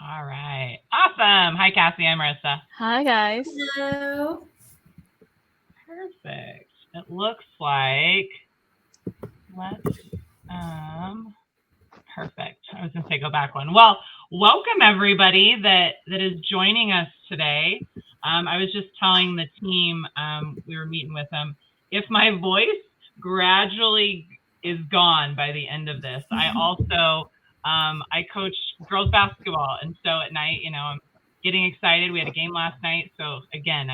All right. Awesome. Hi, Cassie. I'm Marissa. Hi, guys. Hello. Perfect. It looks like perfect. I was going to say go back one. Well, welcome everybody that is joining us today. I was just telling the team, we were meeting with them, if my voice gradually is gone by the end of this, I also, I coach girls basketball. And so at night, I'm getting excited. We had a game last night. So again,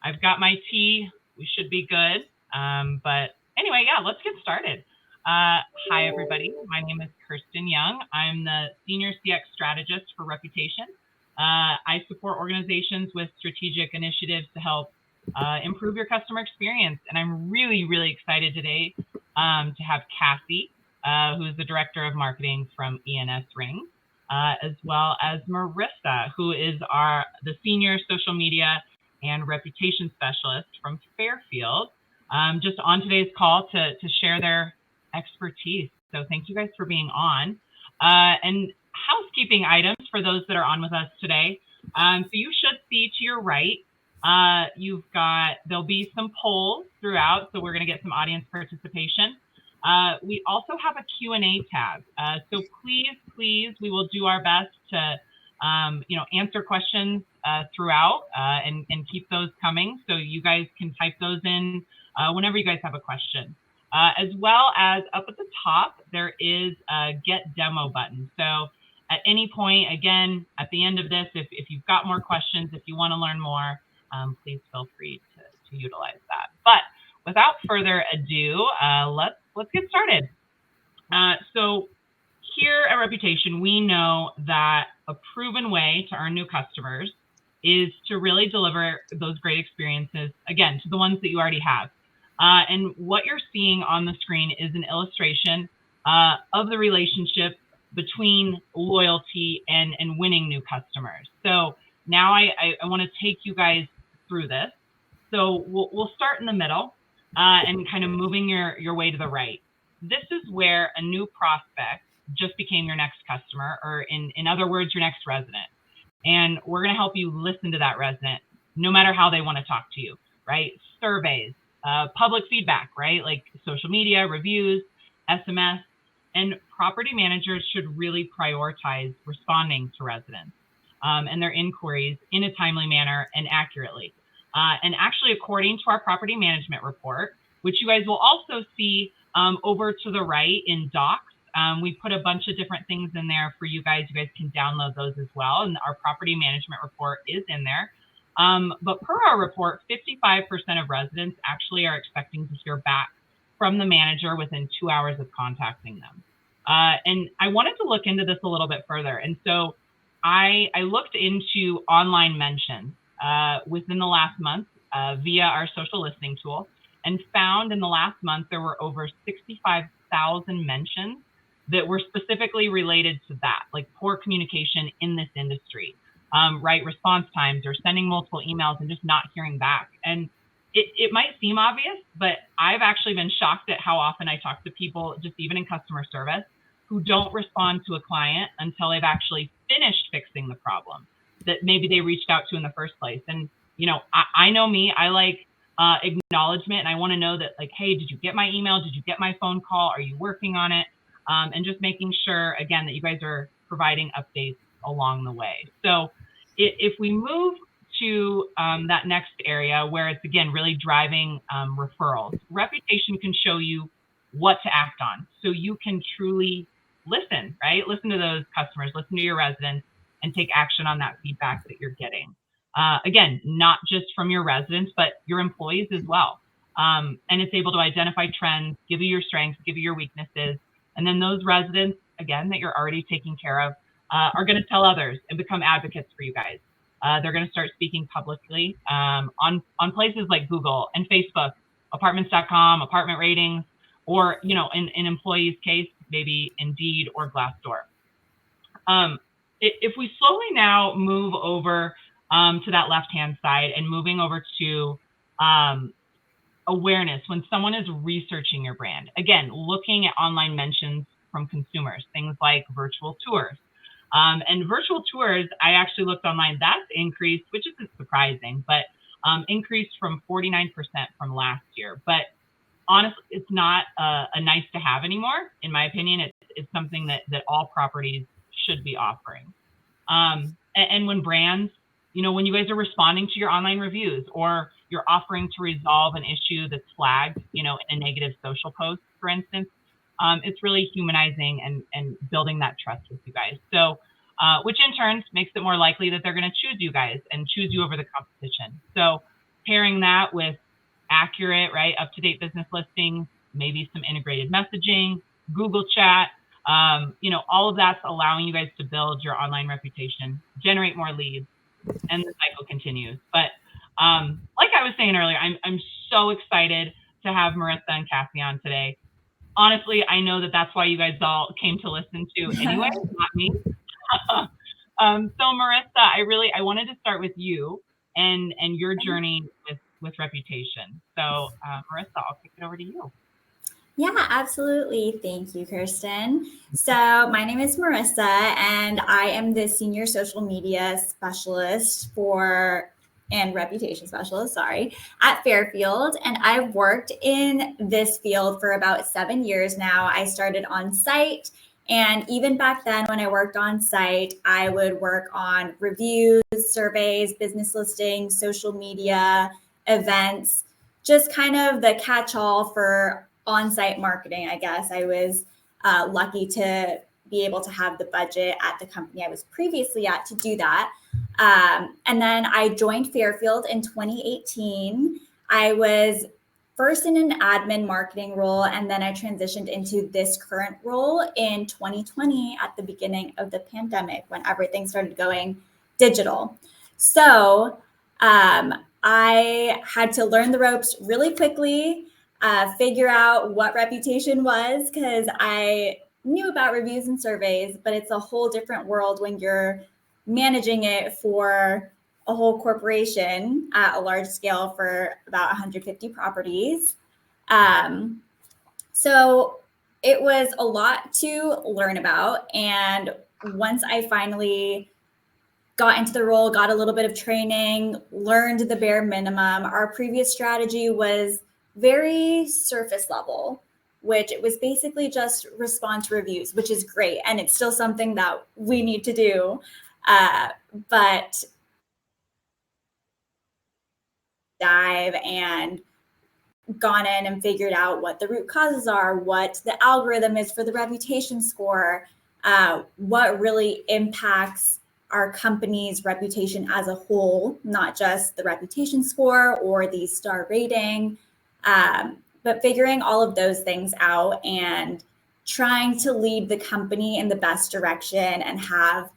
I've got my tea. We should be good. But anyway, yeah, let's get started. Hi, everybody. My name is Kirsten Young. I'm the Senior CX Strategist for Reputation. I support organizations with strategic initiatives to help improve your customer experience. And I'm really, really excited today to have Cassie, who is the Director of Marketing from ENS Ring, as well as Marissa, who is the Senior Social Media and Reputation Specialist from Fairfield, just on today's call to share their expertise. So thank you guys for being on. And housekeeping items for those that are on with us today. So you should see to your right, there'll be some polls throughout. So we're going to get some audience participation. We also have a Q&A tab. So please, we will do our best to answer questions throughout and keep those coming. So you guys can type those in whenever you guys have a question. As well as up at the top, there is a Get Demo button. So at any point, again, at the end of this, if you've got more questions, if you want to learn more, please feel free to utilize that. But without further ado, let's get started. So here at Reputation, we know that a proven way to earn new customers is to really deliver those great experiences, again, to the ones that you already have. And what you're seeing on the screen is an illustration of the relationship between loyalty and winning new customers. So now I want to take you guys through this. So we'll start in the middle and kind of moving your way to the right. This is where a new prospect just became your next customer, or in other words, your next resident. And we're going to help you listen to that resident, no matter how they want to talk to you, right? Surveys, public feedback, right? Like social media, reviews, SMS, and property managers should really prioritize responding to residents and their inquiries in a timely manner and accurately. And actually, according to our property management report, which you guys will also see over to the right in Docs, we put a bunch of different things in there for you guys. You guys can download those as well. And our property management report is in there. But per our report, 55% of residents actually are expecting to hear back from the manager within 2 hours of contacting them. And I wanted to look into this a little bit further. And so I looked into online mentions within the last month via our social listening tool, and found in the last month there were over 65,000 mentions that were specifically related to that, like poor communication in this industry, right? Response times or sending multiple emails and just not hearing back. And it might seem obvious, but I've actually been shocked at how often I talk to people, just even in customer service, who don't respond to a client until they've actually finished fixing the problem that maybe they reached out to in the first place. And, I know me, I like acknowledgement, and I want to know that, like, hey, did you get my email? Did you get my phone call? Are you working on it? And just making sure, again, that you guys are providing updates along the way. So if we move to that next area where it's, again, really driving referrals, Reputation can show you what to act on. So you can truly listen, right? Listen to those customers, listen to your residents, and take action on that feedback that you're getting. Again, not just from your residents, but your employees as well. And it's able to identify trends, give you your strengths, give you your weaknesses. And then those residents, again, that you're already taking care of, are going to tell others and become advocates for you guys. They're going to start speaking publicly on places like Google and Facebook, apartments.com, apartment ratings, or, in employees' case, maybe Indeed or Glassdoor. If we slowly now move over to that left-hand side and moving over to awareness, when someone is researching your brand, again, looking at online mentions from consumers, things like virtual tours, And virtual tours, I actually looked online, that's increased, which isn't surprising, but increased from 49% from last year. But honestly, it's not a nice to have anymore. In my opinion, it's something that all properties should be offering. And when brands, when you guys are responding to your online reviews, or you're offering to resolve an issue that's flagged, in a negative social post, for instance, it's really humanizing and building that trust with you guys. So, which in turn makes it more likely that they're going to choose you guys and choose you over the competition. So pairing that with accurate, right, up-to-date business listings, maybe some integrated messaging, Google Chat, all of that's allowing you guys to build your online reputation, generate more leads, and the cycle continues. But like I was saying earlier, I'm so excited to have Marissa and Cassie on today. Honestly, I know that's why you guys all came to listen to anyway, not me. So Marissa, I wanted to start with you and your journey with reputation. So Marissa, I'll kick it over to you. Yeah, absolutely. Thank you, Kirsten. So my name is Marissa, and I am the senior social media specialist and reputation specialist, at Fairfield. And I've worked in this field for about 7 years now. I started on site. And even back then, when I worked on site, I would work on reviews, surveys, business listings, social media, events, just kind of the catch-all for on-site marketing, I guess. I was lucky to be able to have the budget at the company I was previously at to do that. And then I joined Fairfield in 2018. I was first in an admin marketing role, and then I transitioned into this current role in 2020 at the beginning of the pandemic when everything started going digital. So I had to learn the ropes really quickly, figure out what reputation was, because I knew about reviews and surveys, but it's a whole different world when you're managing it for a whole corporation at a large scale for about 150 properties. So it was a lot to learn about. And once I finally got into the role, got a little bit of training, learned the bare minimum, our previous strategy was very surface level, which it was basically just respond to reviews, which is great. And it's still something that we need to do. But dive and gone in and figured out what the root causes are, what the algorithm is for the reputation score, what really impacts our company's reputation as a whole, not just the reputation score or the star rating, but figuring all of those things out and trying to lead the company in the best direction and have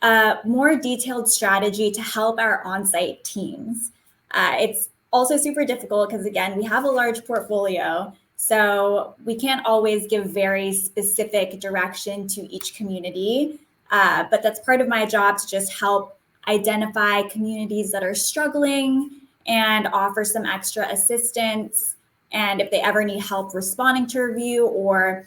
a more detailed strategy to help our on-site teams. It's also super difficult because, again, we have a large portfolio, so we can't always give very specific direction to each community. But that's part of my job, to just help identify communities that are struggling and offer some extra assistance. And if they ever need help responding to review, or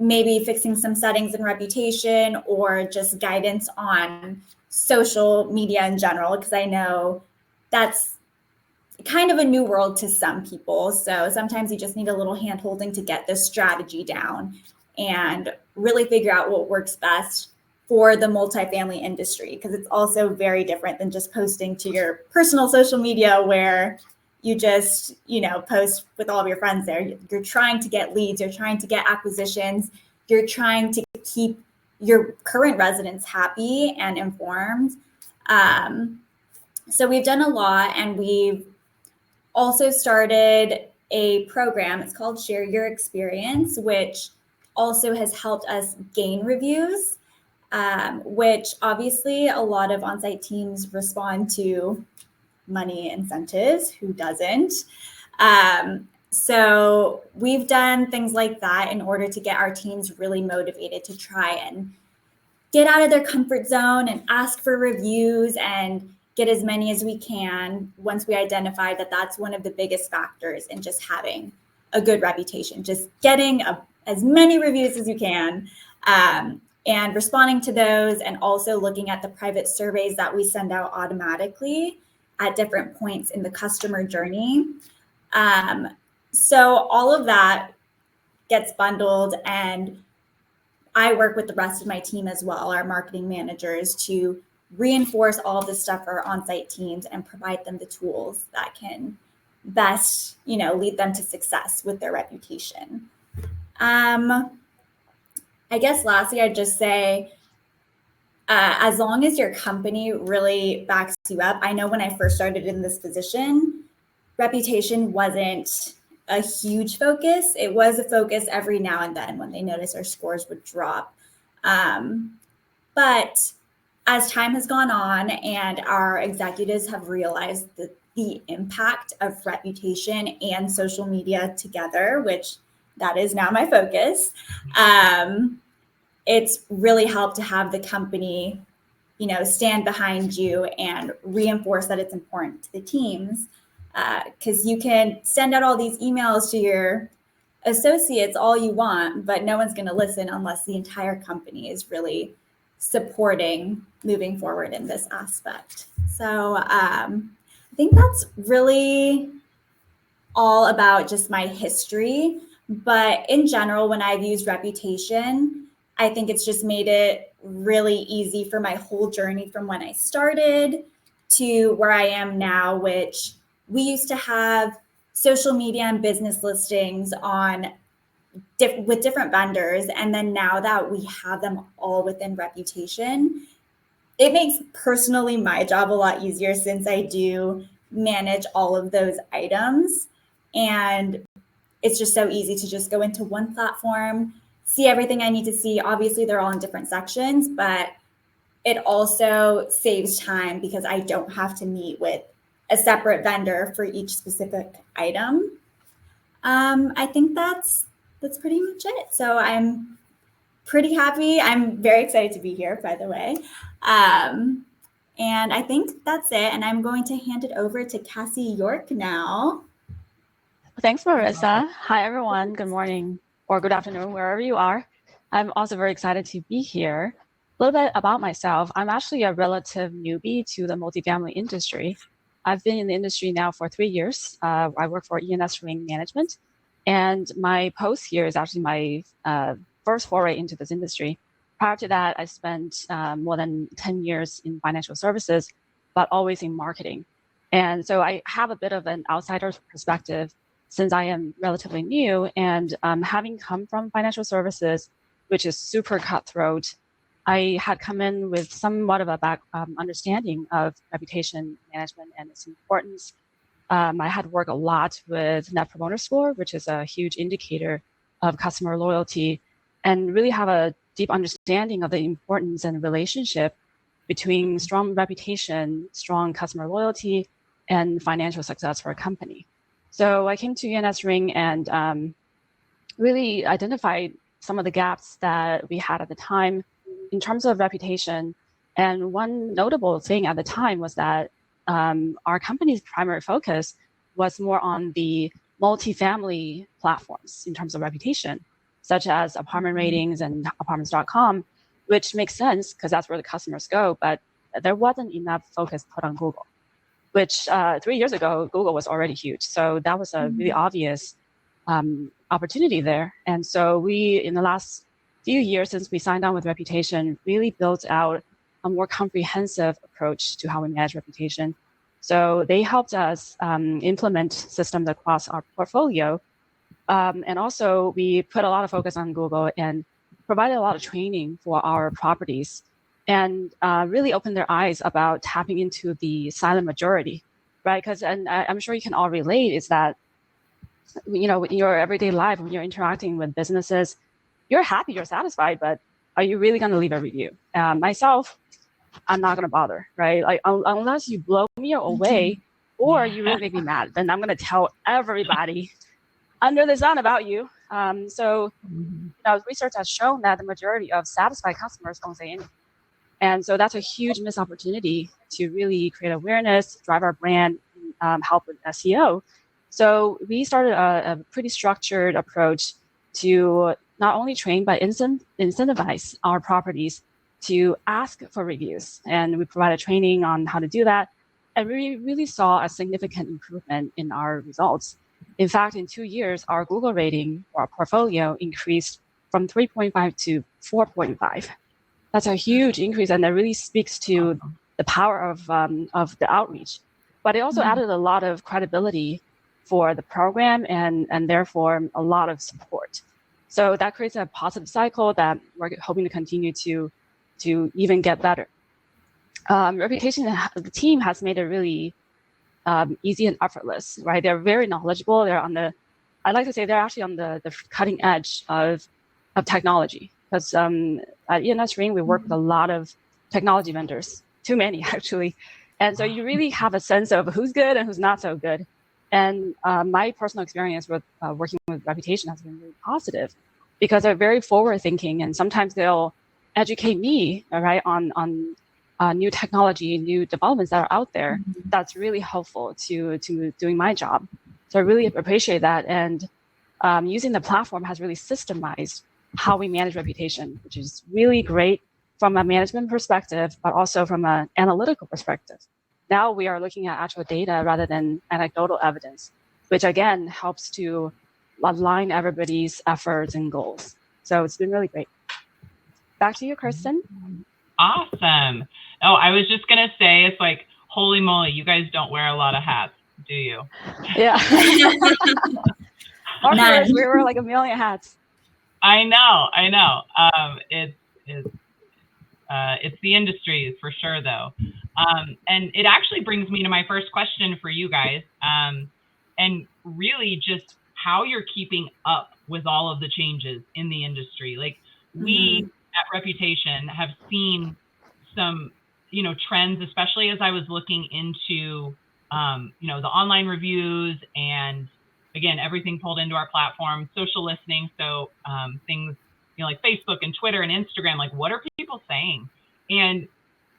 maybe fixing some settings and reputation, or just guidance on social media in general, because I know that's kind of a new world to some people. So sometimes you just need a little hand holding to get this strategy down and really figure out what works best for the multifamily industry, because it's also very different than just posting to your personal social media where you just, post with all of your friends there. You're trying to get leads, you're trying to get acquisitions, you're trying to keep your current residents happy and informed. So we've done a lot, and we've also started a program. It's called Share Your Experience, which also has helped us gain reviews, which obviously a lot of on-site teams respond to money incentives. Who doesn't? So we've done things like that in order to get our teams really motivated to try and get out of their comfort zone and ask for reviews and get as many as we can, once we identify that that's one of the biggest factors in just having a good reputation, just getting as many reviews as you can. and responding to those, and also looking at the private surveys that we send out automatically at different points in the customer journey. So all of that gets bundled, and I work with the rest of my team as well, our marketing managers, to reinforce all of this stuff for our on-site teams and provide them the tools that can best, lead them to success with their reputation. I guess lastly, I'd just say, as long as your company really backs you up. I know when I first started in this position, reputation wasn't a huge focus. It was a focus every now and then when they noticed our scores would drop. But as time has gone on and our executives have realized the impact of reputation and social media together, which that is now my focus, it's really helped to have the company, stand behind you and reinforce that it's important to the teams. Because you can send out all these emails to your associates all you want, but no one's going to listen unless the entire company is really supporting moving forward in this aspect. So I think that's really all about just my history. But in general, when I've used reputation, I think it's just made it really easy for my whole journey from when I started to where I am now, which we used to have social media and business listings on with different vendors. And then now that we have them all within reputation, it makes personally my job a lot easier since I do manage all of those items. And it's just so easy to just go into one platform, see everything I need to see. Obviously, they're all in different sections, but it also saves time because I don't have to meet with a separate vendor for each specific item. I think that's pretty much it. So I'm pretty happy. I'm very excited to be here, by the way. And I think that's it. And I'm going to hand it over to Cassie York now. Thanks, Marissa. Hi, everyone. Good morning or good afternoon, wherever you are. I'm also very excited to be here. A little bit about myself. I'm actually a relative newbie to the multifamily industry. I've been in the industry now for 3 years. I work for E&S Ring Management, and my post here is actually my first foray into this industry. Prior to that, I spent more than 10 years in financial services, but always in marketing. And so I have a bit of an outsider's perspective since I am relatively new, and having come from financial services, which is super cutthroat, I had come in with somewhat of a understanding of reputation management and its importance. I had worked a lot with Net Promoter Score, which is a huge indicator of customer loyalty, and really have a deep understanding of the importance and relationship between strong reputation, strong customer loyalty, and financial success for a company. So I came to E&S Ring and really identified some of the gaps that we had at the time in terms of reputation. And one notable thing at the time was that our company's primary focus was more on the multifamily platforms in terms of reputation, such as apartment ratings and apartments.com, which makes sense because that's where the customers go. But there wasn't enough focus put on Google, which 3 years ago, Google was already huge. So that was a really obvious opportunity there. And so we, in the last few years since we signed on with reputation, really built out a more comprehensive approach to how we manage reputation. So they helped us implement systems across our portfolio. And also we put a lot of focus on Google and provided a lot of training for our properties and really opened their eyes about tapping into the silent majority, right? Because, and I'm sure you can all relate, is that, in your everyday life, when you're interacting with businesses, you're happy, you're satisfied, but are you really going to leave a review? Myself, I'm not going to bother, right? Like unless you blow me away or you really make me mad, then I'm going to tell everybody under the sun about you. So research has shown that the majority of satisfied customers don't say anything. And so that's a huge missed opportunity to really create awareness, drive our brand, help with SEO. So we started a pretty structured approach to not only train, but incentivize our properties to ask for reviews. And we provided training on how to do that. And we really saw a significant improvement in our results. In fact, in 2 years, our Google rating for our portfolio increased from 3.5 to 4.5. That's a huge increase, and that really speaks to the power of the outreach. But it also added a lot of credibility for the program and therefore a lot of support. So that creates a positive cycle that we're hoping to continue to even get better. Reputation, the team has made it really easy and effortless, right? They're very knowledgeable. I'd like to say they're actually on the cutting edge of technology. Because at ENS Ring, we work with a lot of technology vendors, too many actually. And so you really have a sense of who's good and who's not so good. And my personal experience with working with Reputation has been really positive because they're very forward thinking, and sometimes they'll educate me, right, on new technology, new developments that are out there. That's really helpful to doing my job. So I really appreciate that. And using the platform has really systemized how we manage Reputation, which is really great from a management perspective, but also from an analytical perspective. Now we are looking at actual data rather than anecdotal evidence, which again helps to align everybody's efforts and goals. So it's been really great. Back to you, Kirsten. Awesome. Oh, I was just going to say, it's like, holy moly, you guys don't wear a lot of hats, do you? Yeah. We were like a million hats. I know. It's the industry for sure, though. And it actually brings me to my first question for you guys, and really just how you're keeping up with all of the changes in the industry. Like we at Reputation have seen some, trends, especially as I was looking into, the online reviews and again, everything pulled into our platform, social listening. So things, like Facebook and Twitter and Instagram, like what are people saying? And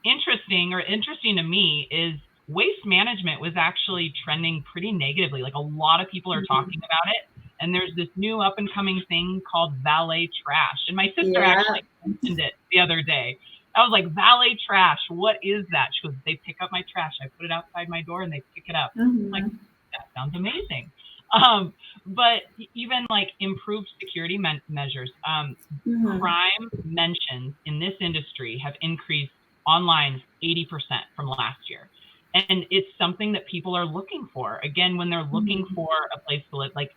interesting to me is waste management was actually trending pretty negatively. Like a lot of people are talking about it. And there's this new up and coming thing called valet trash. And my sister actually mentioned it the other day. I was like, valet trash, what is that? She goes, they pick up my trash. I put it outside my door and they pick it up. I'm like, that sounds amazing. But even like improved security measures, crime mentions in this industry have increased online 80% from last year. And it's something that people are looking for. Again, when they're looking for a place to live, like,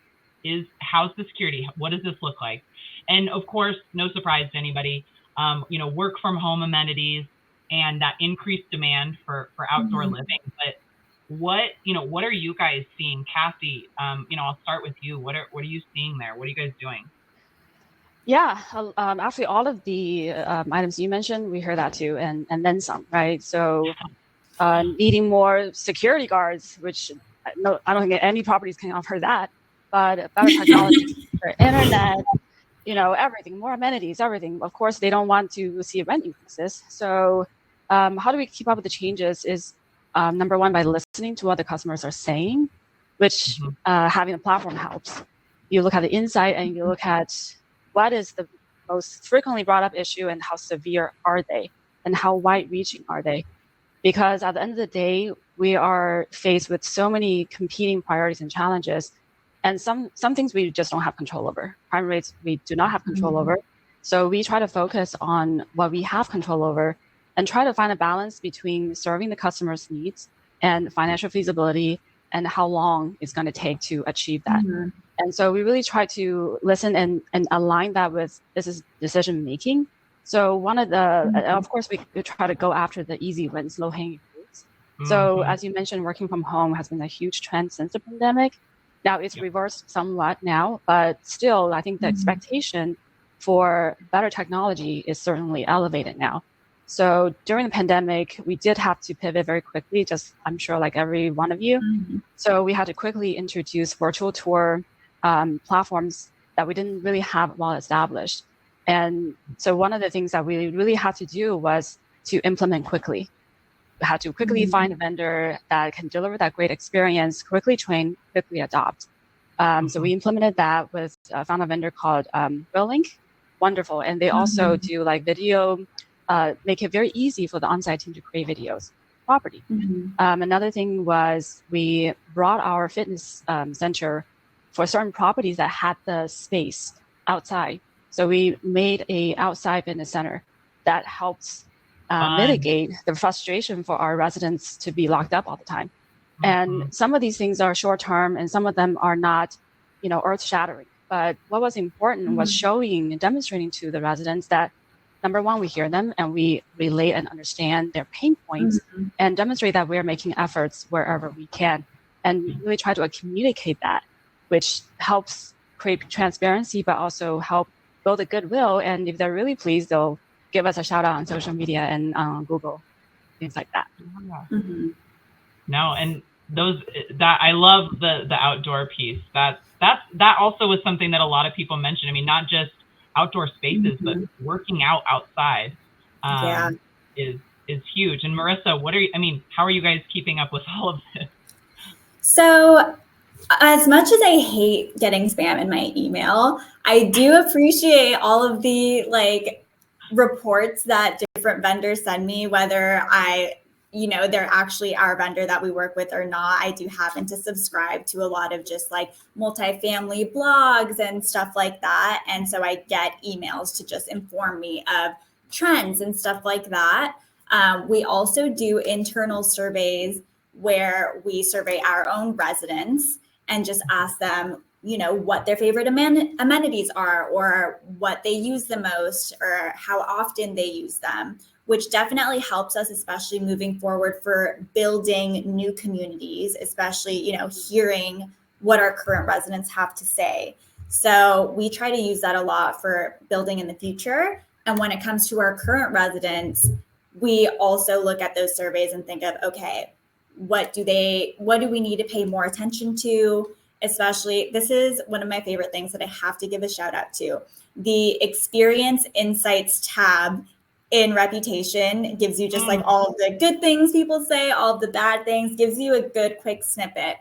how's the security? What does this look like? And of course, no surprise to anybody, work from home amenities and that increased demand for outdoor living. But what are you guys seeing? Cassie, I'll start with you. What are you seeing there? What are you guys doing? Yeah, actually all of the items you mentioned, we heard that too, and then some, right? So needing more security guards, which I don't think any properties can offer that, but better technology for internet, everything, more amenities, everything. Of course, they don't want to see rent increases. So how do we keep up with the changes is number one, by listening to what the customers are saying, which having a platform helps. You look at the insight and you look at what is the most frequently brought up issue and how severe are they and how wide reaching are they? Because at the end of the day, we are faced with so many competing priorities and challenges. And some things we just don't have control over. Crime rates, we do not have control over. So we try to focus on what we have control over and try to find a balance between serving the customer's needs and financial feasibility and how long it's going to take to achieve that. And so we really try to listen and align that with business decision making. So one of the, of course, we try to go after the easy wins, low hanging fruits. So as you mentioned, working from home has been a huge trend since the pandemic. Now it's reversed somewhat now, but still, I think the expectation for better technology is certainly elevated now. So during the pandemic, we did have to pivot very quickly, just I'm sure like every one of you. So we had to quickly introduce virtual tour platforms that we didn't really have well established. And so one of the things that we really had to do was to implement quickly. We had to quickly find a vendor that can deliver that great experience, quickly train, quickly adopt. So we implemented that with found a vendor called WillLink, wonderful. And they also do like video, make it very easy for the on-site team to create videos property. Another thing was we brought our fitness center for certain properties that had the space outside. So we made a outside fitness center that helps mitigate the frustration for our residents to be locked up all the time. And some of these things are short term and some of them are not, earth shattering. But what was important was showing and demonstrating to the residents that number one, we hear them and we relate and understand their pain points and demonstrate that we're making efforts wherever we can and really try to communicate that, which helps create transparency, but also help build a goodwill. And if they're really pleased, they'll give us a shout out on social media and Google, things like that. No, and that I love the outdoor piece. That also was something that a lot of people mentioned. I mean, not just outdoor spaces, but working out outside is huge. And Marissa, how are you guys keeping up with all of this? So as much as I hate getting spam in my email, I do appreciate all of the reports that different vendors send me, whether they're actually our vendor that we work with or not. I do happen to subscribe to a lot of just multifamily blogs and stuff like that. And so I get emails to just inform me of trends and stuff like that. We also do internal surveys where we survey our own residents and just ask them, what their favorite amenities are or what they use the most or how often they use them, which definitely helps us, especially moving forward for building new communities, especially, hearing what our current residents have to say. So we try to use that a lot for building in the future. And when it comes to our current residents, we also look at those surveys and think of, okay, what do we need to pay more attention to? Especially, this is one of my favorite things that I have to give a shout out to. The Experience Insights tab in Reputation gives you just all of the good things people say, all of the bad things, gives you a good quick snippet.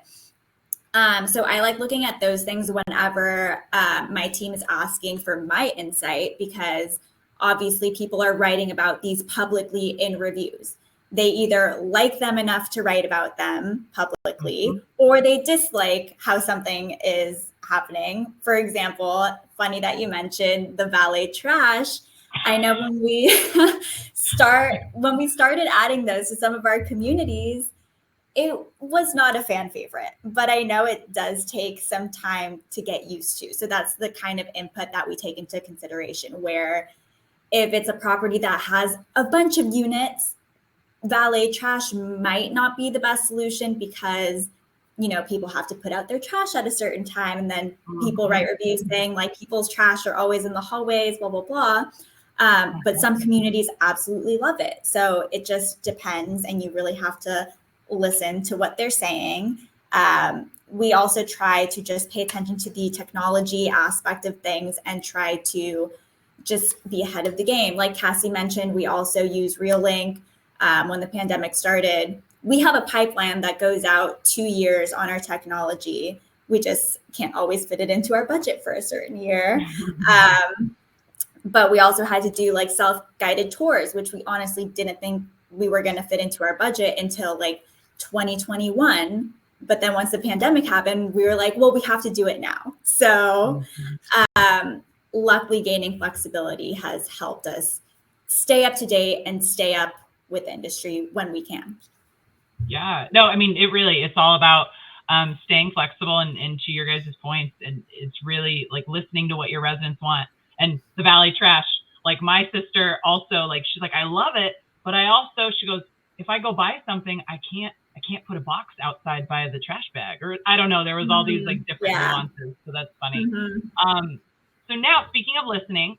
So I like looking at those things whenever my team is asking for my insight, because obviously people are writing about these publicly in reviews. They either like them enough to write about them publicly, or they dislike how something is happening. For example, funny that you mentioned the valet trash. I know when we started adding those to some of our communities, it was not a fan favorite, but I know it does take some time to get used to. So that's the kind of input that we take into consideration, where if it's a property that has a bunch of units, valet trash might not be the best solution because, people have to put out their trash at a certain time. And then people write reviews saying people's trash are always in the hallways, blah, blah, blah. But some communities absolutely love it. So it just depends. And you really have to listen to what they're saying. We also try to just pay attention to the technology aspect of things and try to just be ahead of the game. Like Cassie mentioned, we also use RealLink. When the pandemic started, we have a pipeline that goes out 2 years on our technology. We just can't always fit it into our budget for a certain year. But we also had to do self-guided tours, which we honestly didn't think we were going to fit into our budget until 2021. But then once the pandemic happened, we were well, we have to do it now. So luckily, gaining flexibility has helped us stay up to date and stay up with industry when we can. Yeah, no, it's all about staying flexible and to your guys' points. And it's really listening to what your residents want. And the valet trash, my sister also, she's I love it. But she goes, if I go buy something, I can't put a box outside by the trash bag, or I don't know. There was all these different nuances. So that's funny. So now, speaking of listening,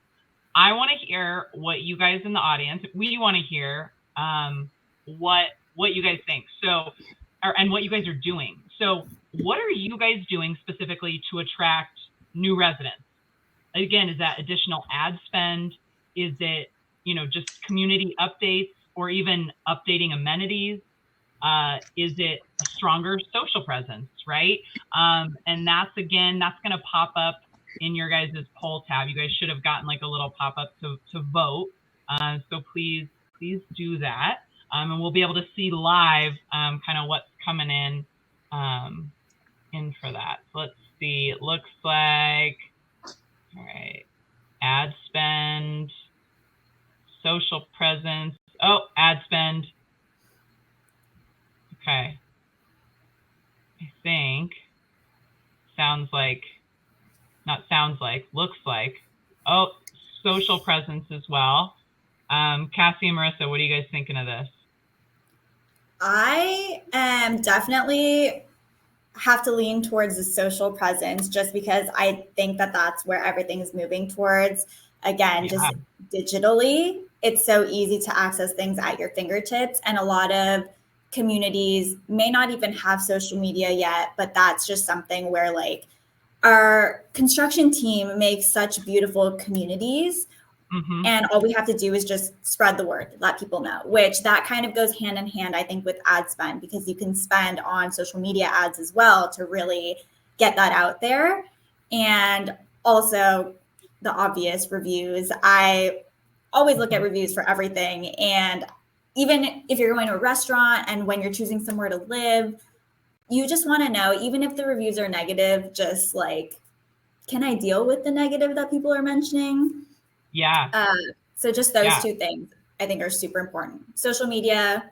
I want to hear what you guys in the audience, we want to hear what you guys think. And what you guys are doing. So what are you guys doing specifically to attract new residents? Again, is that additional ad spend? Is it, just community updates or even updating amenities? Is it a stronger social presence, right? And that's going to pop up in your guys' poll tab. You guys should have gotten like a little pop-up to vote. So please do that. And we'll be able to see live kind of what's coming in for that. So let's see. It looks like, all right, ad spend, social presence. Oh, ad spend. Okay. I think looks like. Oh, social presence as well. Cassie and Marissa, what are you guys thinking of this? I am definitely have to lean towards the social presence just because I think that that's where everything is moving towards. Again, just digitally, it's so easy to access things at your fingertips. And a lot of communities may not even have social media yet, but that's just something where like our construction team makes such beautiful communities. Mm-hmm. And all we have to do is just spread the word, let people know, which that kind of goes hand in hand, I think, with ad spend, because you can spend on social media ads as well to really get that out there. And also the obvious reviews. I always look at reviews for everything. And even if you're going to a restaurant and when you're choosing somewhere to live, you just want to know, even if the reviews are negative, just like, can I deal with the negative that people are mentioning? Yeah. So just those two things I think are super important. Social media,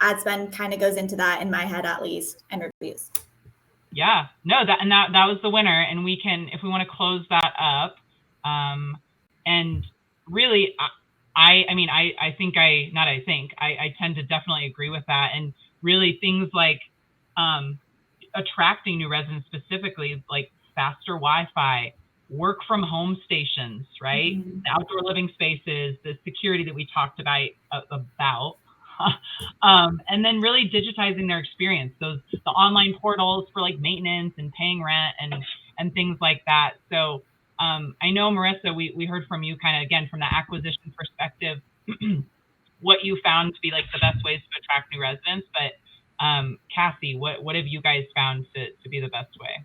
ad spend kind of goes into that in my head at least, and reviews. Yeah, no, that was the winner. And we can, if we want to close that up, and really, I tend to definitely agree with that. And really things like attracting new residents, specifically like faster Wi-Fi, work from home stations, right? Mm-hmm. The outdoor living spaces, the security that we talked about, and then really digitizing their experience. The online portals for like maintenance and paying rent and things like that. So I know, Marissa, we heard from you kind of, again, from the acquisition perspective, what you found to be like the best ways to attract new residents. But Cassie, what have you guys found to be the best way?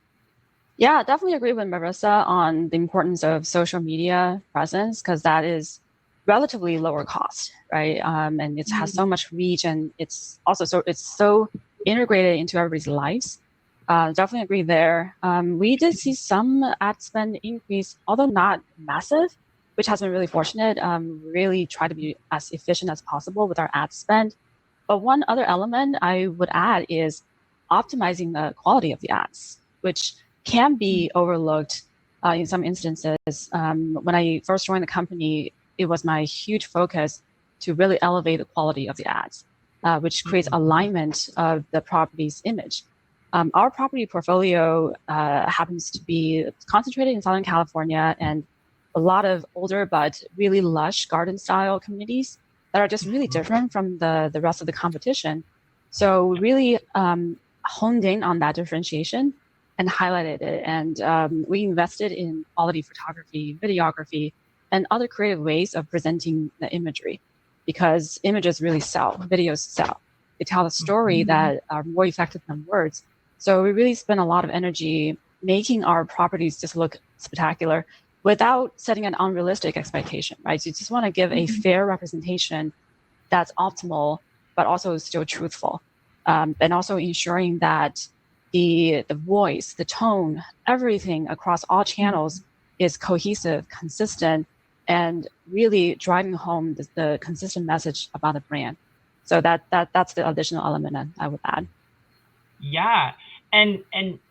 Yeah, I definitely agree with Marissa on the importance of social media presence, because that is relatively lower cost, right? And it has so much reach, and it's also so integrated into everybody's lives. Definitely agree there. We did see some ad spend increase, although not massive, which has been really fortunate. Really try to be as efficient as possible with our ad spend. But one other element I would add is optimizing the quality of the ads, which can be overlooked in some instances. When I first joined the company, it was my huge focus to really elevate the quality of the ads, which creates alignment of the property's image. Our property portfolio happens to be concentrated in Southern California, and a lot of older but really lush garden style communities that are just really different from the rest of the competition. So we really honed in on that differentiation and highlighted it. And we invested in quality photography, videography, and other creative ways of presenting the imagery, because images really sell, videos sell. They tell a story that are more effective than words. So we really spend a lot of energy making our properties just look spectacular without setting an unrealistic expectation, right? So you just want to give a fair representation that's optimal, but also still truthful. And also ensuring that the voice, the tone, everything across all channels is cohesive, consistent, and really driving home the consistent message about the brand. So that's the additional element I would add. Yeah, and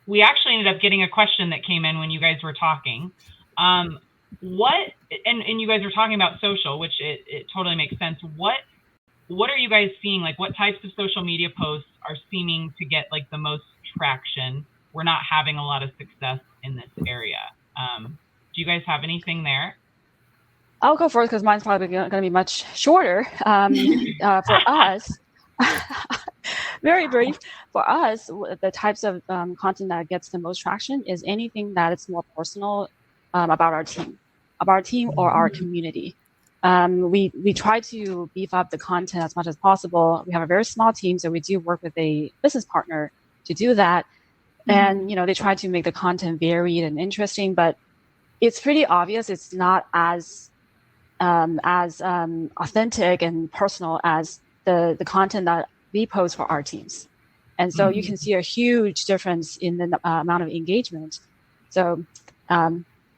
we actually ended up getting a question that came in when you guys were talking. And you guys were talking about social, which it totally makes sense. What are you guys seeing? Like, what types of social media posts are seeming to get like the most traction? We're not having a lot of success in this area. Do you guys have anything there? I'll go first because mine's probably going to be much shorter. For us, very brief. For us, the types of content that gets the most traction is anything that is more personal about our team or our community. We try to beef up the content as much as possible. We have a very small team, so we do work with a business partner to do that. And they try to make the content varied and interesting, but it's pretty obvious it's not as authentic and personal as the content that we post for our teams. And so you can see a huge difference in the amount of engagement. So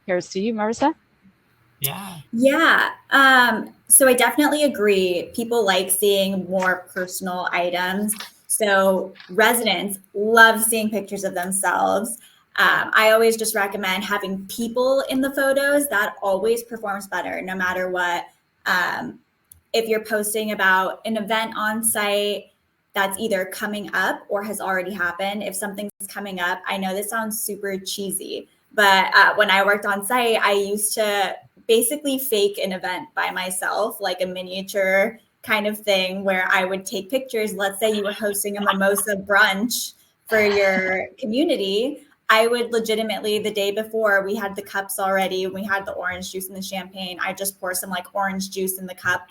here's to you, Marissa. Yeah. So I definitely agree. People like seeing more personal items. So residents love seeing pictures of themselves. I always just recommend having people in the photos. That always performs better, no matter what. If you're posting about an event on site that's either coming up or has already happened, if something's coming up, I know this sounds super cheesy, but when I worked on site, I used to basically fake an event by myself, like a miniature kind of thing where I would take pictures. Let's say you were hosting a mimosa brunch for your community. I would legitimately, the day before, we had the cups already, we had the orange juice and the champagne. I just pour some like orange juice in the cup,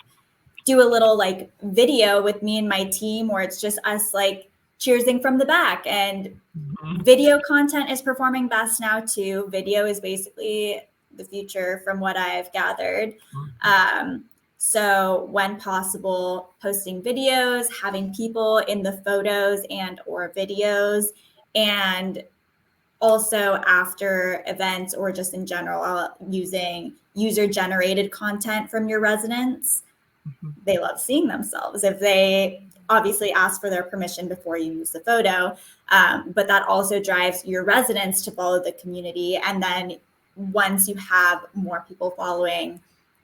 do a little like video with me and my team where it's just us like cheersing from the back. And video content is performing best now too. Video is basically the future from what I've gathered. So when possible, posting videos, having people in the photos and or videos, and also after events or just in general, using user-generated content from your residents. They love seeing themselves. If they obviously ask for their permission before you use the photo, but that also drives your residents to follow the community. And then once you have more people following,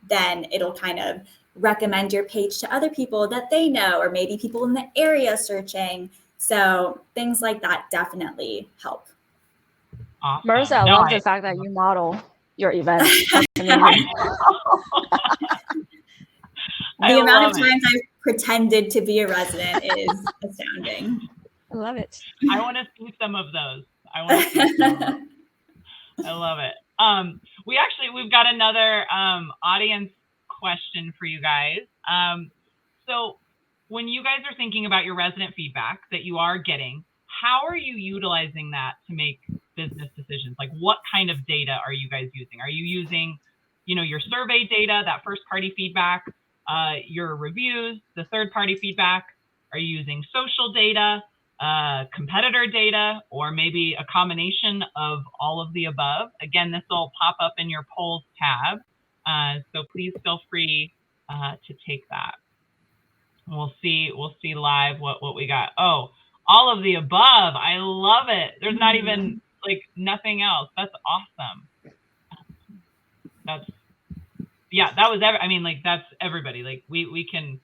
then it'll kind of recommend your page to other people that they know, or maybe people in the area searching. So things like that definitely help. Awesome. Marissa, I love the fact that you model your events. The amount of times I've pretended to be a resident is astounding. I love it. I want to see some of those. I love it. We've got another audience question for you guys. So when you guys are thinking about your resident feedback that you are getting, how are you utilizing that to make business decisions? Like, what kind of data are you guys using? Are you using, your survey data, that first party feedback, your reviews, the third party feedback? Are you using social data, competitor data, or maybe a combination of all of the above? Again, this will pop up in your polls tab. So please feel free to take that. We'll see live what we got. Oh, all of the above. I love it. There's not even like nothing else. That's awesome. That was that's everybody. Like we can,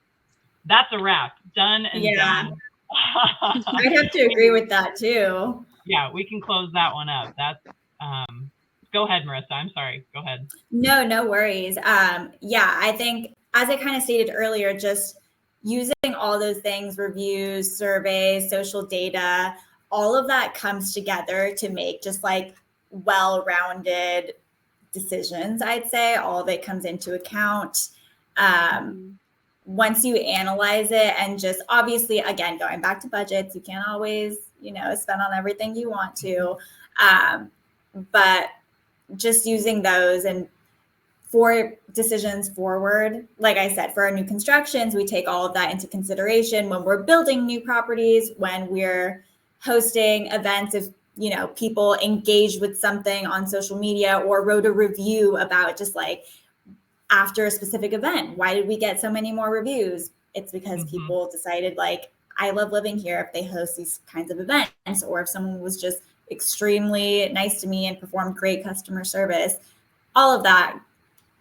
that's a wrap. Done and done. I'd have to agree with that too. Yeah, we can close that one up. That's go ahead, Marissa. I'm sorry. Go ahead. No worries. I think as I kind of stated earlier, just using all those things, reviews, surveys, social data, all of that comes together to make just like well-rounded decisions, I'd say. All of it comes into account. Once you analyze it, and just obviously, again, going back to budgets, you can't always, spend on everything you want to. But just using those, and for decisions forward, like I said, for our new constructions, we take all of that into consideration when we're building new properties, when we're hosting events. If people engage with something on social media or wrote a review about just like after a specific event, why did we get so many more reviews? It's because people decided like, I love living here if they host these kinds of events, or if someone was just extremely nice to me and performed great customer service. All of that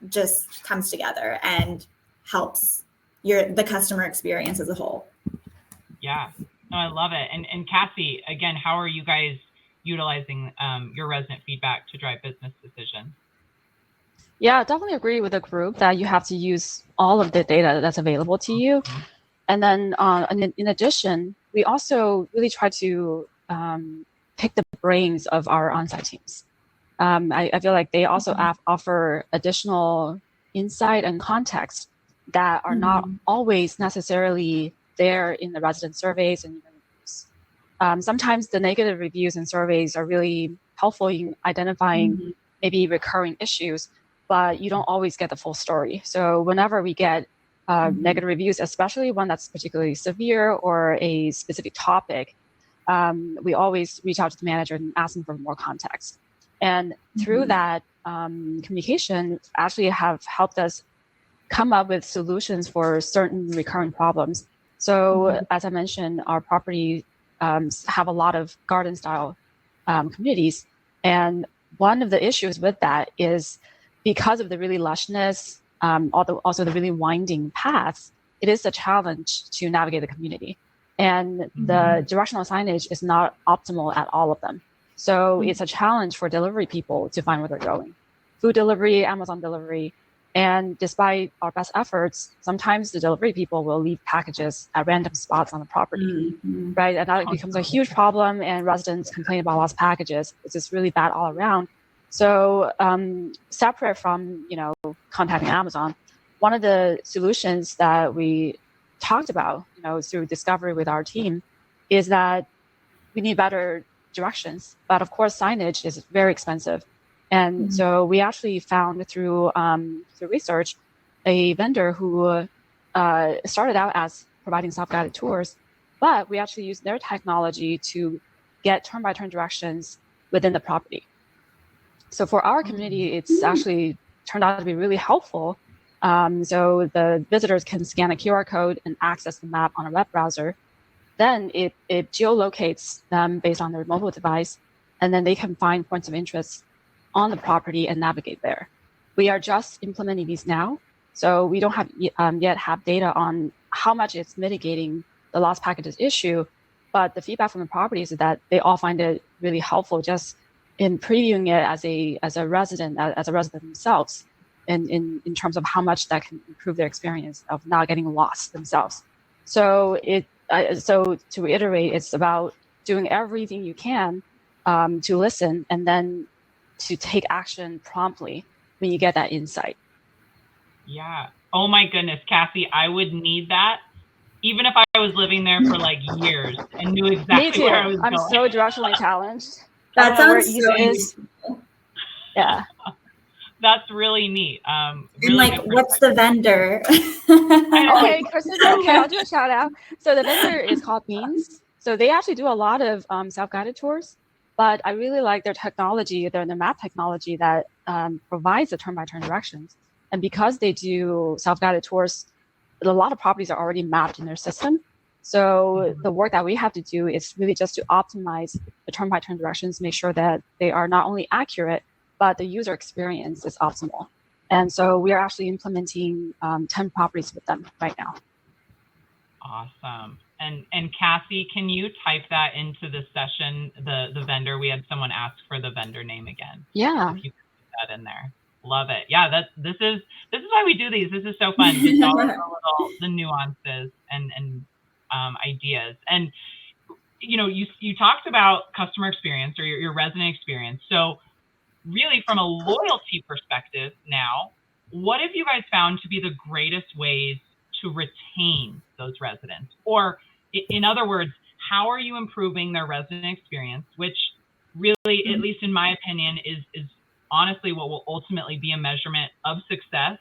just comes together and helps the customer experience as a whole. Yeah, no, I love it. And Cassie, again, how are you guys utilizing your resident feedback to drive business decisions? Yeah, I definitely agree with the group that you have to use all of the data that's available to you. And then in addition, we also really try to pick the brains of our on-site teams. I feel like they also offer additional insight and context that are not always necessarily there in the resident surveys and reviews. Sometimes the negative reviews and surveys are really helpful in identifying maybe recurring issues, but you don't always get the full story. So whenever we get negative reviews, especially one that's particularly severe or a specific topic, we always reach out to the manager and ask them for more context. And through that communication actually have helped us come up with solutions for certain recurring problems. So as I mentioned, our property have a lot of garden style communities. And one of the issues with that is because of the really lushness, also the really winding paths, it is a challenge to navigate the community. And the directional signage is not optimal at all of them. So it's a challenge for delivery people to find where they're going. Food delivery, Amazon delivery. And despite our best efforts, sometimes the delivery people will leave packages at random spots on the property, right? And that becomes a huge problem, and residents complain about lost packages. It's just really bad all around. So separate from, contacting Amazon, one of the solutions that we talked about, through discovery with our team is that we need better directions. But of course, signage is very expensive. And so we actually found through research a vendor who started out as providing self-guided tours, but we actually used their technology to get turn-by-turn directions within the property. So for our community, it's actually turned out to be really helpful. So the visitors can scan a QR code and access the map on a web browser. Then it geolocates them based on their mobile device, and then they can find points of interest on the property and navigate there. We are just implementing these now, so we don't have yet have data on how much it's mitigating the lost packages issue, but the feedback from the properties is that they all find it really helpful just in previewing it as a resident themselves, in terms of how much that can improve their experience of not getting lost themselves. So so to reiterate, it's about doing everything you can to listen and then to take action promptly when you get that insight. Yeah. Oh my goodness, Cassie, I would need that even if I was living there for like years and knew exactly where I was going. I'm so directionally challenged. That sounds so easy. Yeah. That's really neat. Really and what's the vendor? Okay, Kristen, okay, I'll do a shout out. So the vendor is called Beans. So they actually do a lot of self-guided tours. But I really like their technology, their map technology that provides the turn-by-turn directions. And because they do self-guided tours, a lot of properties are already mapped in their system. So the work that we have to do is really just to optimize the turn-by-turn directions, make sure that they are not only accurate, but the user experience is optimal. And so we are actually implementing 10 properties with them right now. Awesome. And Cassie, can you type that into the session, the vendor? We had someone ask for the vendor name again. Yeah. If you can put that in there. Love it. Yeah, this is why we do these. This is so fun. Just all the nuances and ideas. And you talked about customer experience or your resident experience. So really from a loyalty perspective now, what have you guys found to be the greatest ways to retain those residents? Or in other words, how are you improving their resident experience, which really, at least in my opinion, is honestly what will ultimately be a measurement of success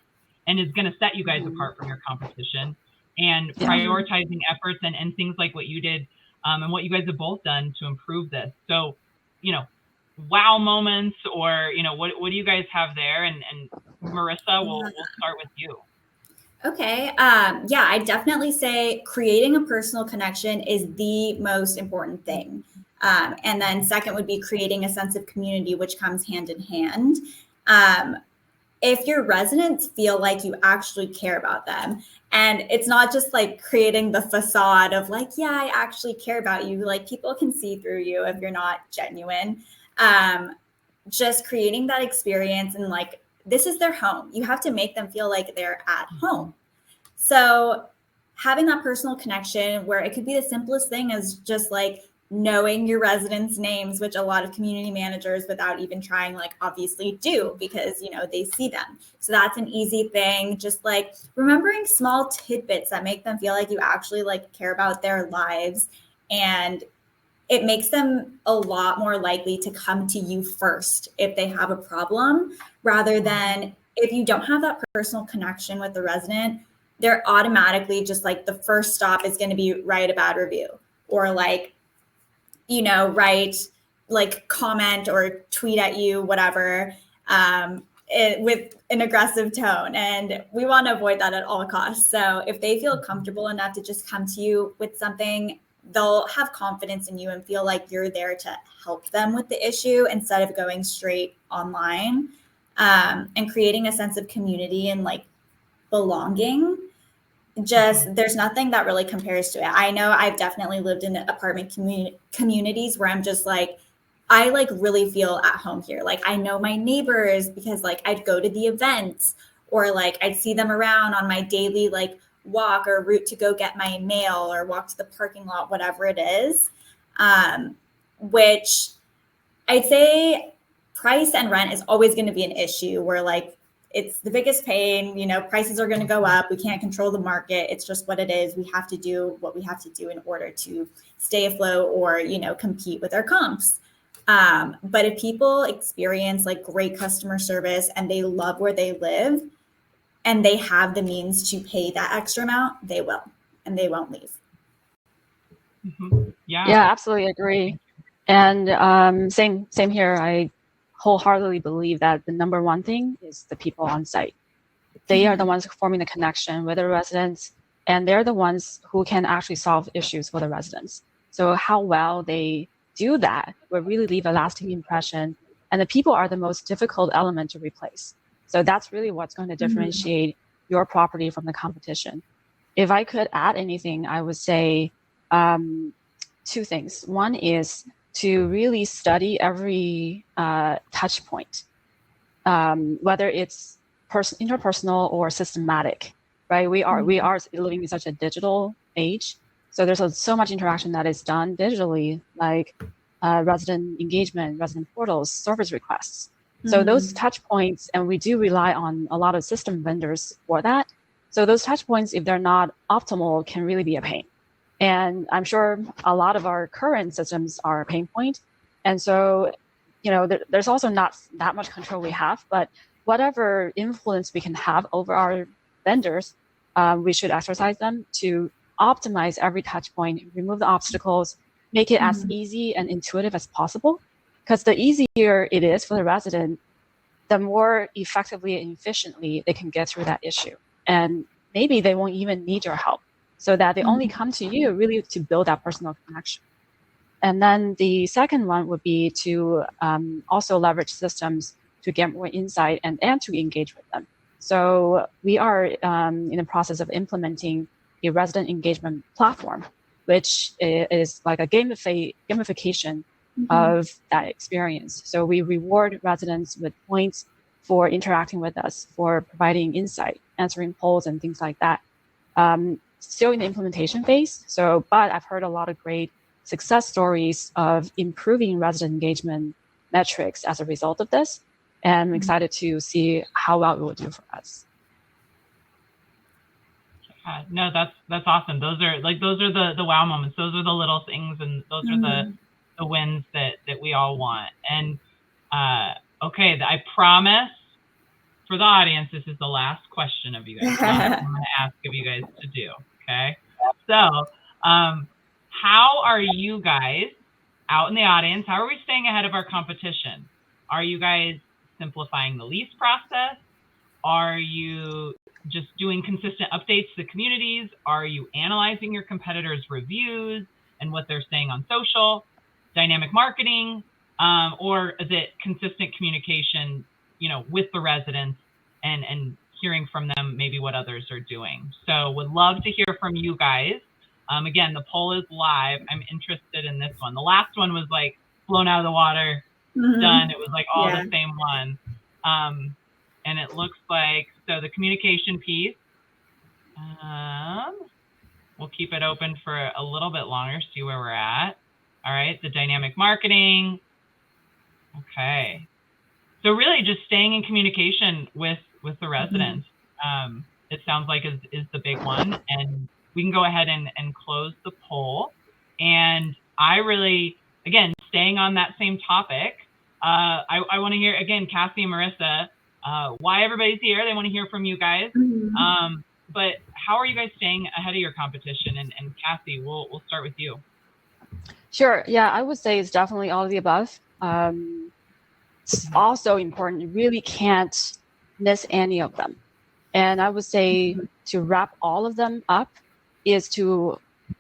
and is going to set you guys apart from your competition, and prioritizing efforts and things like what you did and what you guys have both done to improve this. So, wow moments, or, what do you guys have there? And Marissa, we'll start with you. Okay. Yeah, I definitely say creating a personal connection is the most important thing. And then second would be creating a sense of community, which comes hand in hand. If your residents feel like you actually care about them, and it's not just like creating the facade of like, yeah, I actually care about you. Like people can see through you if you're not genuine. Just creating that experience and like, this is their home. You have to make them feel like they're at home. So having that personal connection where it could be the simplest thing as just like knowing your residents' names, which a lot of community managers without even trying, like obviously do because, they see them. So that's an easy thing. Just like remembering small tidbits that make them feel like you actually like care about their lives and it makes them a lot more likely to come to you first if they have a problem, rather than if you don't have that personal connection with the resident, they're automatically just like the first stop is going to be write a bad review, or like, write, like, comment or tweet at you, whatever, with an aggressive tone. And we want to avoid that at all costs. So if they feel comfortable enough to just come to you with something, they'll have confidence in you and feel like you're there to help them with the issue instead of going straight online, and creating a sense of community and like belonging. Just, there's nothing that really compares to it. I know I've definitely lived in apartment communities where I'm just like, I like really feel at home here. Like I know my neighbors because like I'd go to the events, or like I'd see them around on my daily like walk or route to go get my mail or walk to the parking lot, whatever it is. Which I'd say price and rent is always going to be an issue where like it's the biggest pain, prices are going to go up. We can't control the market. It's just what it is. We have to do what we have to do in order to stay afloat or, compete with our comps. But if people experience like great customer service and they love where they live and they have the means to pay that extra amount, they will, and they won't leave. Mm-hmm. Yeah, absolutely agree. And same here. I wholeheartedly believe that the number one thing is the people on site. They are the ones forming the connection with the residents, and they're the ones who can actually solve issues for the residents. So how well they do that will really leave a lasting impression, and the people are the most difficult element to replace. So that's really what's going to differentiate your property from the competition. If I could add anything, I would say two things. One is to really study every touch point, whether it's interpersonal or systematic, right? We are living in such a digital age. So there's so much interaction that is done digitally, like resident engagement, resident portals, service requests. So those touch points, and we do rely on a lot of system vendors for that. So those touch points, if they're not optimal, can really be a pain. And I'm sure a lot of our current systems are a pain point. And so, there's also not that much control we have, but whatever influence we can have over our vendors, we should exercise them to optimize every touch point, remove the obstacles, make it as easy and intuitive as possible. Because the easier it is for the resident, the more effectively and efficiently they can get through that issue. And maybe they won't even need your help, so that they only come to you really to build that personal connection. And then the second one would be to also leverage systems to get more insight and to engage with them. So we are in the process of implementing a resident engagement platform, which is like a gamification of that experience. So we reward residents with points for interacting with us, for providing insight, answering polls and things like that. Still in the implementation phase. But I've heard a lot of great success stories of improving resident engagement metrics as a result of this. And I'm excited to see how well it will do for us. No, that's awesome. Those are the wow moments. Those are the little things, and those are the wins that we all want. And okay, I promise for the audience, this is the last question of you guys. I'm going to ask of you guys to do. Okay. So, how are you guys out in the audience? How are we staying ahead of our competition? Are you guys simplifying the lease process? Are you just doing consistent updates to the communities? Are you analyzing your competitors' reviews and what they're saying on social, dynamic marketing, or is it consistent communication, with the residents and hearing from them maybe what others are doing? So would love to hear from you guys. Again, the poll is live. I'm interested in this one. The last one was like blown out of the water, done. It was like all the same one. And it looks like, so the communication piece, we'll keep it open for a little bit longer, see where we're at. All right, the dynamic marketing. Okay. So really just staying in communication with the residents, it sounds like is the big one. And we can go ahead and close the poll. And I really, again, staying on that same topic, I want to hear, again, Cassie and Marissa, why everybody's here. They want to hear from you guys. But how are you guys staying ahead of your competition? And Cassie, we'll start with you. Sure. Yeah, I would say it's definitely all of the above. It's also important. You really can't miss any of them. And I would say to wrap all of them up is to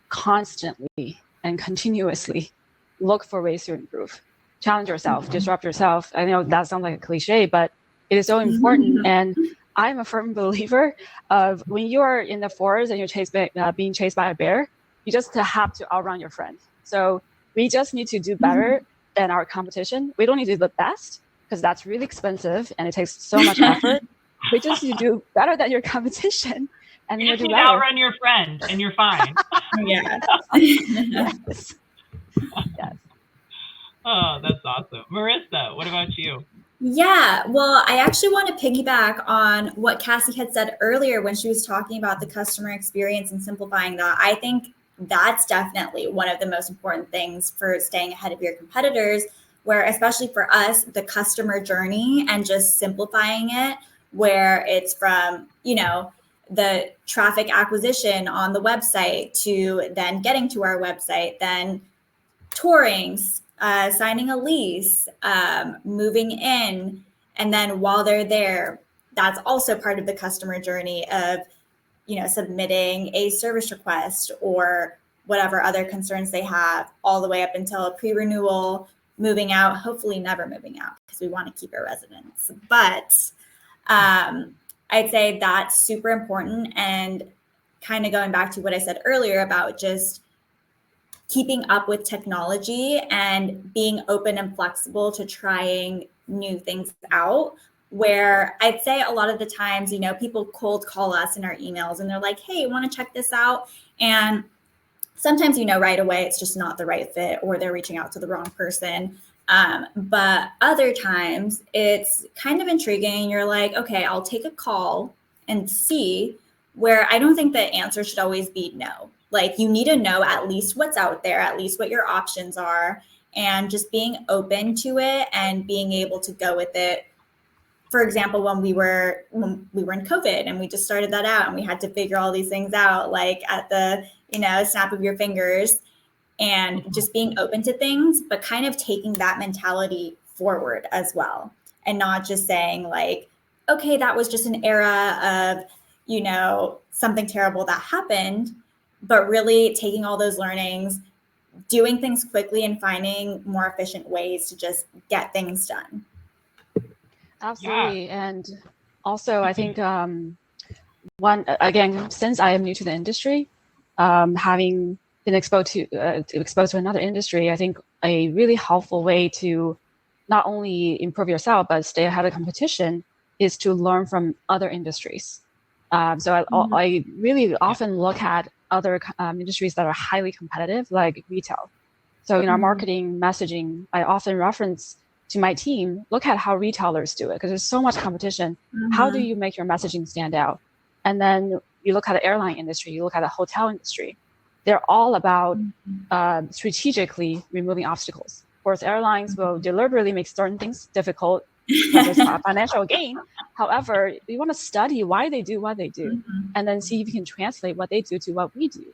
constantly and continuously look for ways to improve. Challenge yourself, disrupt yourself. I know that sounds like a cliche, but it is so important. And I'm a firm believer of when you are in the forest and you're being chased by a bear, you just have to outrun your friend. So we just need to do better than our competition. We don't need to do the best because that's really expensive and it takes so much effort. We just need to do better than your competition. And you just do need to outrun your friend and you're fine. Yes. Yes. Oh, that's awesome. Marissa, what about you? Yeah, well, I actually want to piggyback on what Cassie had said earlier when she was talking about the customer experience and simplifying that. I think that's definitely one of the most important things for staying ahead of your competitors, where especially for us, the customer journey and just simplifying it, where it's from, the traffic acquisition on the website to then getting to our website, then touring, signing a lease, moving in. And then while they're there, that's also part of the customer journey of, submitting a service request or whatever other concerns they have, all the way up until a pre-renewal, moving out, hopefully never moving out because we want to keep our residents. But I'd say that's super important. And kind of going back to what I said earlier about just keeping up with technology and being open and flexible to trying new things out, where I'd say a lot of the times, people cold call us in our emails and they're like, hey, want to check this out? And sometimes, right away, it's just not the right fit or they're reaching out to the wrong person. But other times it's kind of intriguing. You're like, okay, I'll take a call and see, where I don't think the answer should always be no. Like, you need to know at least what's out there, at least what your options are, and just being open to it and being able to go with it. For example, when we were in COVID and we just started that out and we had to figure all these things out, like at the, snap of your fingers, and just being open to things, but kind of taking that mentality forward as well. And not just saying like, okay, that was just an era of, something terrible that happened, but really taking all those learnings, doing things quickly and finding more efficient ways to just get things done. Absolutely. Yeah. And also I think since I am new to the industry, having been exposed to another industry, I think a really helpful way to not only improve yourself, but stay ahead of competition is to learn from other industries. I really often look at other industries that are highly competitive, like retail. So in our marketing messaging, I often reference to my team, look at how retailers do it, because there's so much competition. How do you make your messaging stand out? And then you look at the airline industry, you look at the hotel industry. They're all about strategically removing obstacles. Of course, airlines will deliberately make certain things difficult, such as financial gain. However, you want to study why they do what they do, and then see if you can translate what they do to what we do.